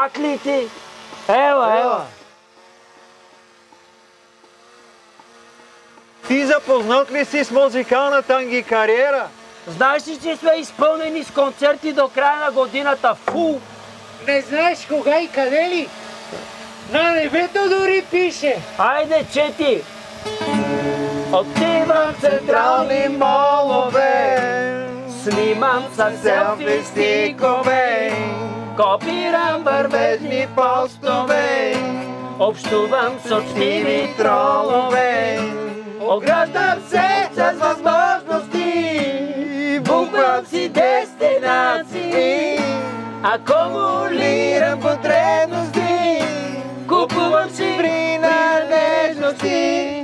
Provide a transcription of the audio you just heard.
Пак ли ти? Ела. Ти запознат ли си с музикалната ни кариера? Знаеш ли, че сме изпълнени с концерти до края на годината? Фу! Не знаеш кога и къде ли? На небето дори пише. Айде, чети! Отивам в централни молове, снимам с селфи стикове, копирам вървежни постове, общувам с учтиви тролове, ограждам се с възможности, буквам си дестинации, акумулирам потребности, купувам си принадлежности.